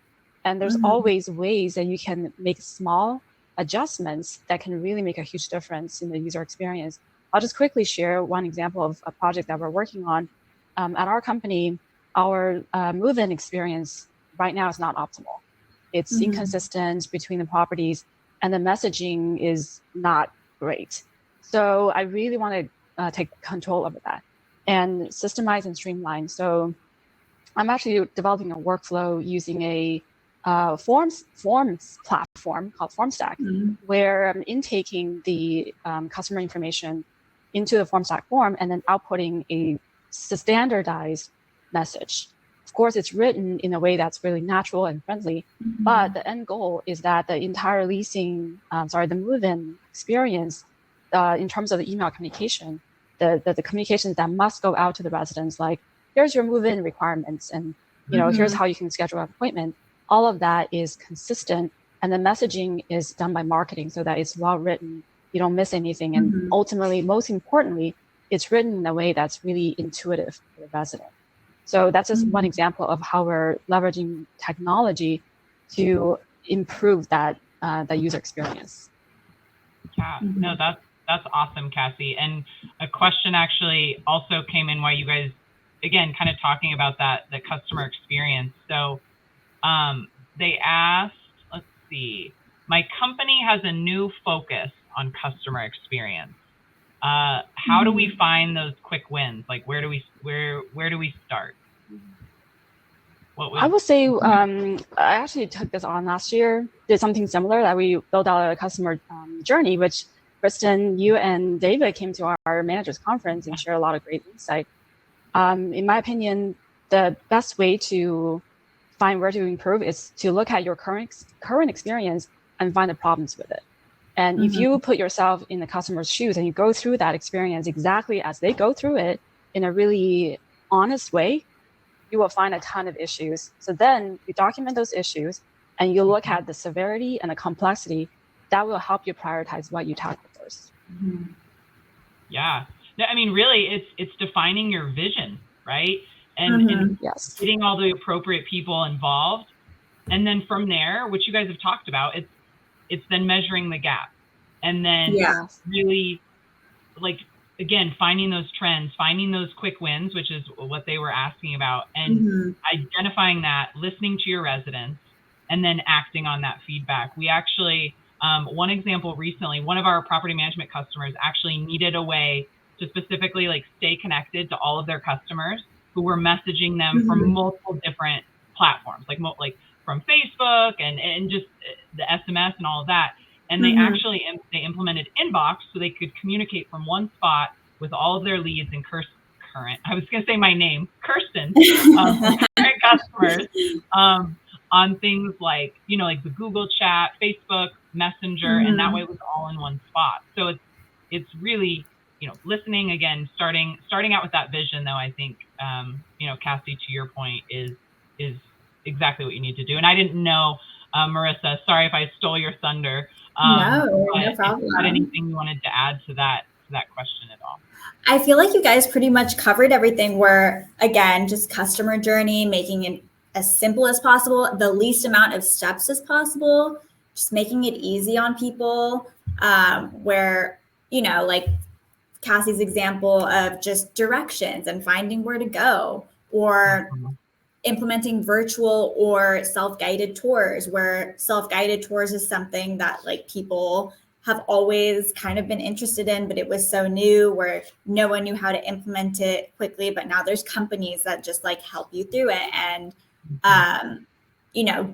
And there's always ways that you can make small adjustments that can really make a huge difference in the user experience. I'll just quickly share one example of a project that we're working on. At our company, our move-in experience right now is not optimal. It's inconsistent between the properties, and the messaging is not great. So I really want to take control over that and systemize and streamline. So I'm actually developing a workflow using a forms platform called FormStack, where I'm intaking the customer information into the FormStack form and then outputting a standardized message. Of course, it's written in a way that's really natural and friendly, but the end goal is that the entire the move-in experience, in terms of the email communication, the communications that must go out to the residents, like here's your move-in requirements, and here's how you can schedule an appointment. All of that is consistent And the messaging is done by marketing so that it's well written, you don't miss anything. And ultimately, most importantly, it's written in a way that's really intuitive for the resident. So that's just one example of how we're leveraging technology to improve that user experience. Yeah, no, that's awesome, Cassie. And a question actually also came in while you guys, again, kind of talking about the customer experience. So they asked, let's see, my company has a new focus on customer experience. How do we find those quick wins? Like, where do we start? I would say I actually took this on last year, did something similar, that we built out a customer journey, which Kristen, you and David came to our managers conference and shared a lot of great insight. In my opinion, the best way to find where to improve is to look at your current experience and find the problems with it. And if you put yourself in the customer's shoes and you go through that experience exactly as they go through it in a really honest way, you will find a ton of issues. So then you document those issues and you look at the severity and the complexity. That will help you prioritize what you tackle first. Yeah. I mean, really, it's defining your vision, right? And yes, getting all the appropriate people involved. And then from there, which you guys have talked about, it's then measuring the gap. And then really, like, again, finding those trends, finding those quick wins, which is what they were asking about, and identifying that, listening to your residents, and then acting on that feedback. We actually, one example recently, one of our property management customers actually needed a way to specifically like stay connected to all of their customers who were messaging them from multiple different platforms, like from Facebook and just the SMS and all of that. And they actually they implemented Inbox so they could communicate from one spot with all of their leads and I was going to say my name, Kirsten, current customers, on things like, like the Google chat, Facebook Messenger, and that way it was all in one spot. So it's really, listening again, starting out with that vision, though, I think, Cassie, to your point, is exactly what you need to do. And I didn't know, Marissa, sorry if I stole your thunder. No problem. If you had anything you wanted to add to that question at all? I feel like you guys pretty much covered everything. Where, again, just customer journey, making it as simple as possible, the least amount of steps as possible, just making it easy on people, where, like Cassie's example of just directions and finding where to go, or implementing virtual or self-guided tours, where self-guided tours is something that like people have always kind of been interested in, but it was so new where no one knew how to implement it quickly. But now there's companies that just like help you through it, and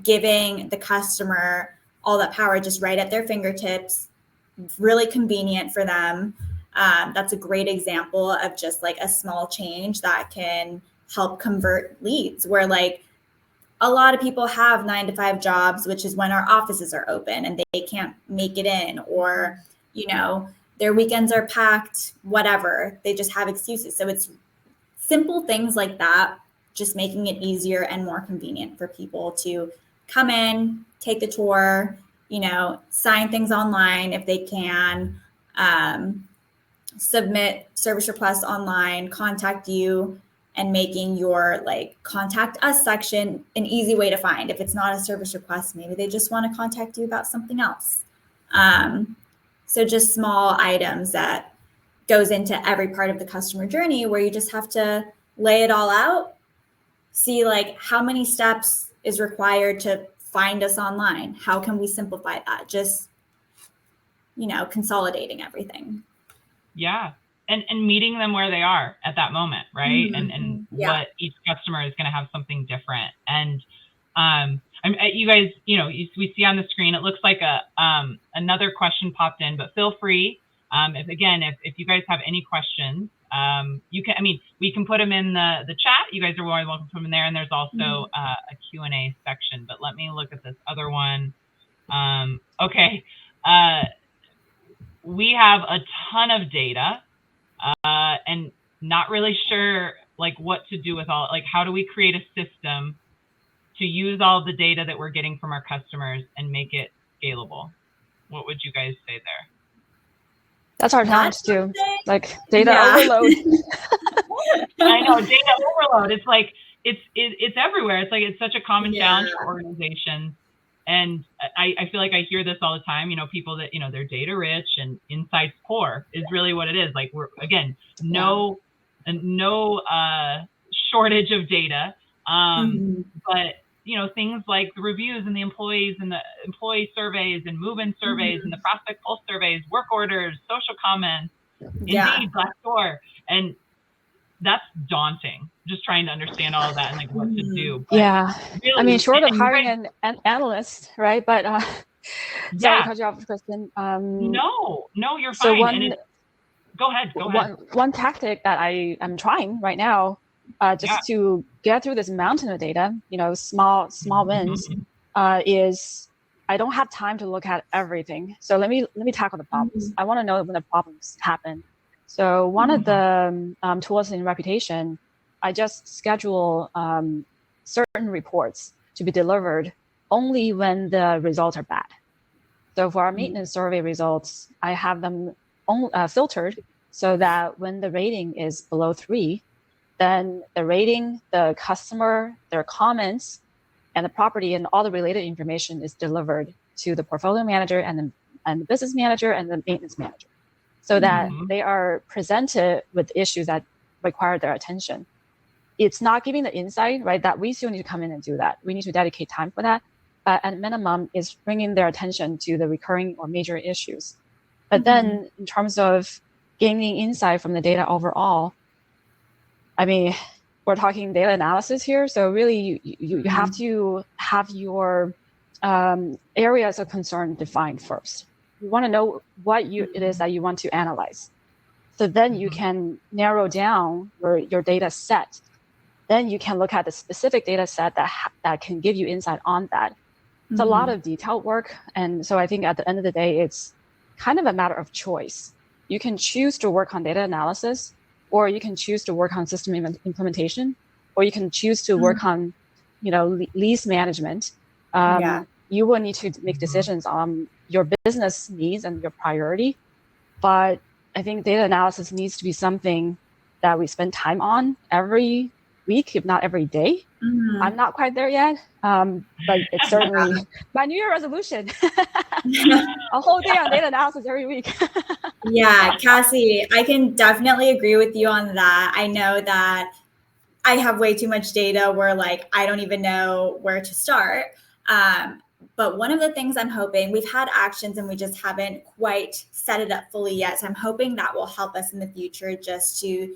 giving the customer all that power just right at their fingertips, really convenient for them. That's a great example of just like a small change that can help convert leads, where like a lot of people have 9-to-5 jobs, which is when our offices are open and they can't make it in, or, their weekends are packed, whatever, they just have excuses. So it's simple things like that, just making it easier and more convenient for people to come in, take the tour, sign things online if they can, submit service requests online, contact you, and making your like contact us section an easy way to find. If it's not a service request, maybe they just want to contact you about something else. So just small items that goes into every part of the customer journey, where you just have to lay it all out, see like how many steps is required to find us online. How can we simplify that? Just, consolidating everything. Yeah. And meeting them where they are at that moment, right? And what each customer is going to have something different. And you guys, we see on the screen, it looks like another question popped in, but feel free. If you guys have any questions, you can. We can put them in the chat. You guys are more welcome to put them in there. And there's also a Q&A section. But let me look at this other one. Okay. We have a ton of data. And not really sure like what to do with all, like how do we create a system to use all the data that we're getting from our customers and make it scalable? What would you guys say there? That's our challenge too. something- Like data Yeah. overload. I know, data overload. It's like it's everywhere. It's like it's such a common challenge Yeah. for organizations. And I feel like I hear this all the time, people that, they're data rich and insights poor is really what it is. Like we're, again, no shortage of data. But, things like the reviews and the employees and the employee surveys and move-in surveys and the prospect pulse surveys, work orders, social comments, Indeed, Glassdoor. And that's daunting, just trying to understand all of that and like what to do. But Yeah. really, I mean, short of and hiring an analyst, right? But sorry Yeah. to cut you off, Kristen. no, you're So fine. one And go ahead. one tactic that I am trying right now, just to get through this mountain of data, small wins, is I don't have time to look at everything. So let me tackle the problems. I want to know when the problems happen. So one of the tools in Reputation, I just schedule certain reports to be delivered only when the results are bad. So for our maintenance survey results, I have them filtered so that when the rating is below 3, then the rating, the customer, their comments, and the property and all the related information is delivered to the portfolio manager and the business manager and the maintenance manager, so that they are presented with issues that require their attention. It's not giving the insight, right? That we still need to come in and do that. We need to dedicate time for that. But at minimum, is bringing their attention to the recurring or major issues. But then in terms of gaining insight from the data overall, I mean, we're talking data analysis here. So really, you have to have your areas of concern defined first. You want to know what it is that you want to analyze. So then you can narrow down your data set. Then you can look at the specific data set that can give you insight on that. It's a lot of detailed work. And so I think at the end of the day, it's kind of a matter of choice. You can choose to work on data analysis, or you can choose to work on system implementation, or you can choose to work on, lease management. You will need to make decisions on your business needs and your priority. But I think data analysis needs to be something that we spend time on every week, if not every day. I'm not quite there yet, but it's certainly my New Year resolution. A whole day on data analysis every week. Yeah, Cassie, I can definitely agree with you on that. I know that I have way too much data where like I don't even know where to start. But one of the things I'm hoping, we've had actions and we just haven't quite set it up fully yet. So I'm hoping that will help us in the future just to,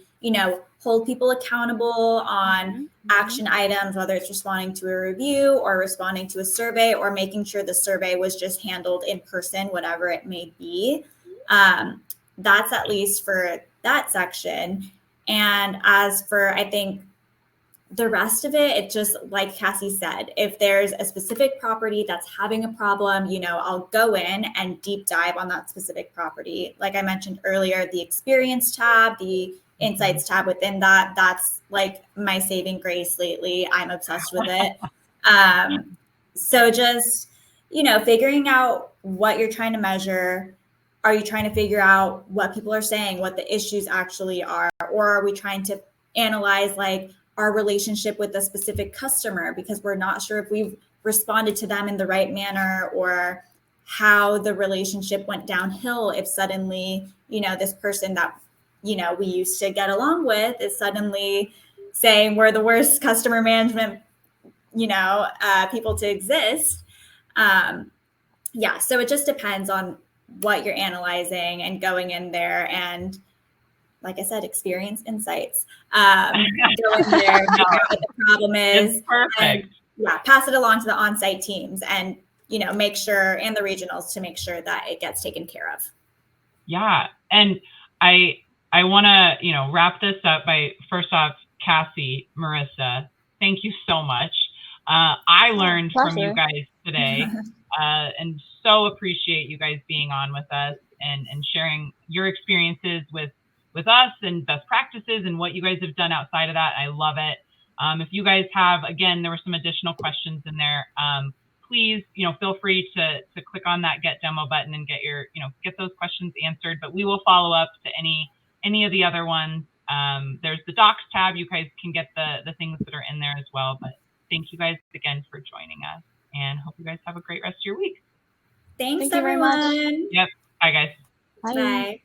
hold people accountable on action items, whether it's responding to a review or responding to a survey or making sure the survey was just handled in person, whatever it may be. That's at least for that section. And as for, I think, the rest of it, it's just like Cassie said, if there's a specific property that's having a problem, I'll go in and deep dive on that specific property. Like I mentioned earlier, the experience tab, the insights tab within that, that's like my saving grace lately. I'm obsessed with it. So just, figuring out what you're trying to measure. Are you trying to figure out what people are saying, what the issues actually are? Or are we trying to analyze like our relationship with a specific customer because we're not sure if we've responded to them in the right manner, or how the relationship went downhill if suddenly, this person that, we used to get along with is suddenly saying we're the worst customer management, people to exist. So it just depends on what you're analyzing and going in there and, like I said, experience insights. Go in there, figure out what the problem is. It's perfect. And, pass it along to the on-site teams and, make sure, and the regionals, to make sure that it gets taken care of. Yeah. And I want to, wrap this up by, first off, Cassie, Marissa, thank you so much. I learned from you guys today and so appreciate you guys being on with us and sharing your experiences with us and best practices and what you guys have done outside of that. I love it. If you guys have, again, there were some additional questions in there. please, feel free to click on that Get Demo button and get those questions answered. But we will follow up to any of the other ones. There's the Docs tab. You guys can get the things that are in there as well. But thank you guys again for joining us, and hope you guys have a great rest of your week. Thanks, Thank you very much. everyone. Yep. Bye, guys. Bye. Bye.